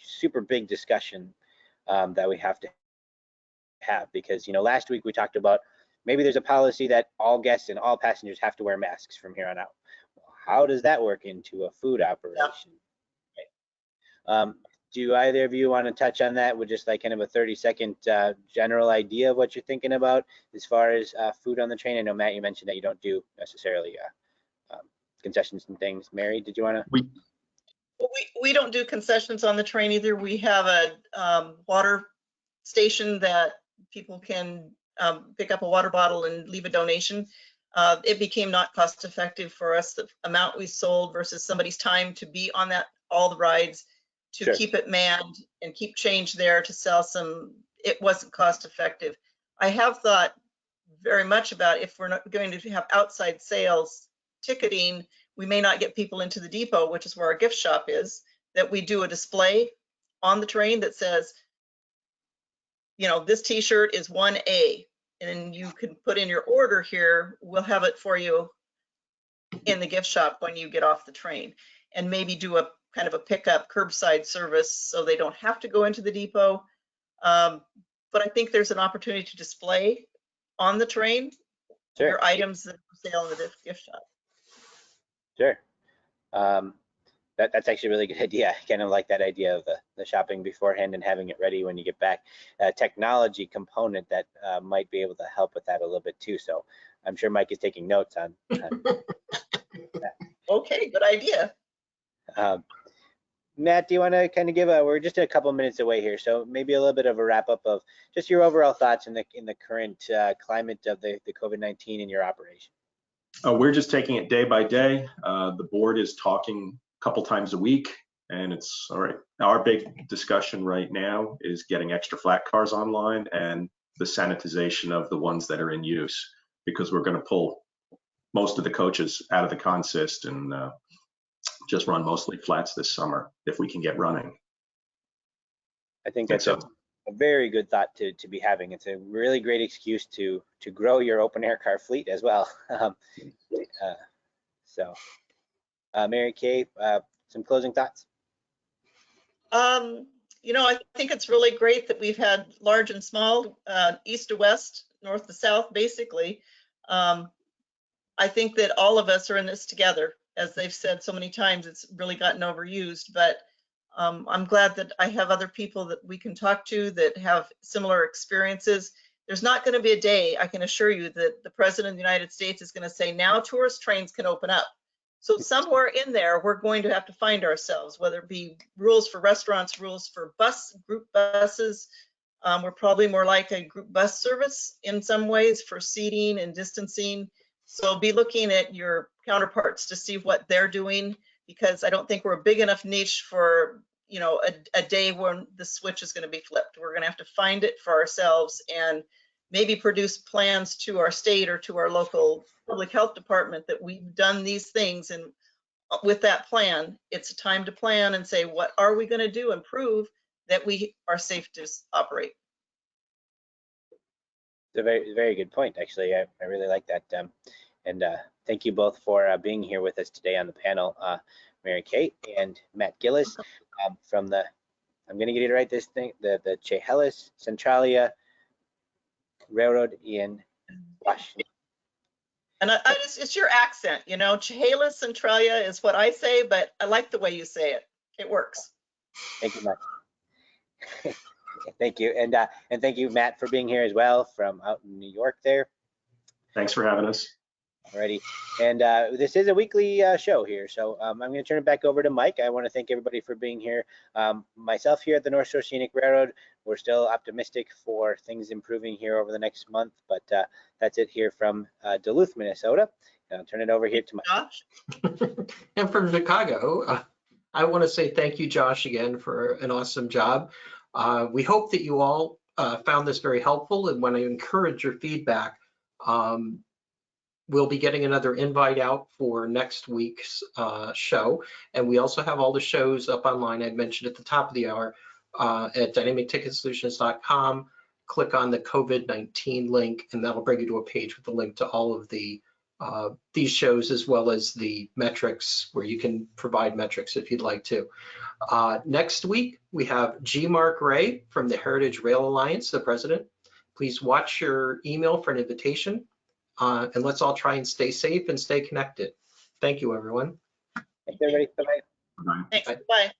super big discussion that we have to have, because last week we talked about maybe there's a policy that all guests and all passengers have to wear masks from here on out. How does that work into a food operation? Yeah. Right. Do either of you want to touch on that with just like kind of a 30-second general idea of what you're thinking about as far as food on the train? I know, Matt, you mentioned that you don't do necessarily concessions and things. Mary, did you want to? We don't do concessions on the train either. We have a water station that people can pick up a water bottle and leave a donation. It became not cost effective for us, the amount we sold versus somebody's time to be on that, all the rides, to Sure. keep it manned and keep change there to sell some. It wasn't cost effective. I have thought very much about if we're not going to have outside sales ticketing, we may not get people into the depot, which is where our gift shop is, that we do a display on the train that says, you know, this t-shirt is 1A, and you can put in your order here. We'll have it for you in the gift shop when you get off the train, and maybe do a kind of a pickup curbside service so they don't have to go into the depot. But I think there's an opportunity to display on the train your items that are for sale in the gift shop. Sure. That's actually a really good idea. I kind of like that idea of the shopping beforehand and having it ready when you get back. Technology component that might be able to help with that a little bit too. So I'm sure Mike is taking notes on Okay, good idea. Matt, do you want to kind of give we're just a couple minutes away here, so maybe a little bit of a wrap up of just your overall thoughts in the current climate of the COVID-19 in your operation? We're just taking it day by day. The board is talking a couple times a week, and it's all right. Our big discussion right now is getting extra flat cars online and the sanitization of the ones that are in use, because we're going to pull most of the coaches out of the consist and just run mostly flats this summer if we can get running. I think that's a very good thought to be having. It's a really great excuse to grow your open air car fleet as well. Mary Kay, some closing thoughts? You know, I think it's really great that we've had large and small, east to west, north to south, basically. I think that all of us are in this together. As they've said so many times, it's really gotten overused, but I'm glad that I have other people that we can talk to that have similar experiences. There's not going to be a day, I can assure you, that the President of the United States is going to say, now tourist trains can open up. So somewhere in there, we're going to have to find ourselves, whether it be rules for restaurants, rules for group buses. We're probably more like a group bus service in some ways for seating and distancing. So be looking at your counterparts to see what they're doing, because I don't think we're a big enough niche for, you know, a day when the switch is going to be flipped. We're going to have to find it for ourselves and maybe produce plans to our state or to our local public health department that we've done these things. And with that plan, it's a time to plan and say, what are we going to do and prove that we are safe to operate? It's a very, very good point, actually. I really like that. Thank you both for being here with us today on the panel, Mary Kate and Matt Gillis from the, I'm going to get it right, this thing, the Chehalis-Centralia Railroad in Washington. And it's your accent, you know, Chehalis-Centralia is what I say, but I like the way you say it. It works. Thank you, Matt. Thank you, and thank you, Matt, for being here as well from out in New York there. Thanks for having us. Alrighty, and this is a weekly show here, so I'm going to turn it back over to Mike. I want to thank everybody for being here. Myself here at the North Shore Scenic Railroad, we're still optimistic for things improving here over the next month, but that's it here from Duluth, Minnesota. And I'll turn it over here to Mike. Josh. And from Chicago, I want to say thank you, Josh, again for an awesome job. We hope that you all found this very helpful, and want to encourage your feedback. We'll be getting another invite out for next week's show, and we also have all the shows up online. I mentioned at the top of the hour at dynamicticketsolutions.com. Click on the COVID-19 link, and that'll bring you to a page with a link to all of the these shows, as well as the metrics, where you can provide metrics if you'd like to. Next week, we have G. Mark Ray from the Heritage Rail Alliance, the president. Please watch your email for an invitation, and let's all try and stay safe and stay connected. Thank you, everyone. Thanks, everybody. Bye-bye. Thanks. Bye.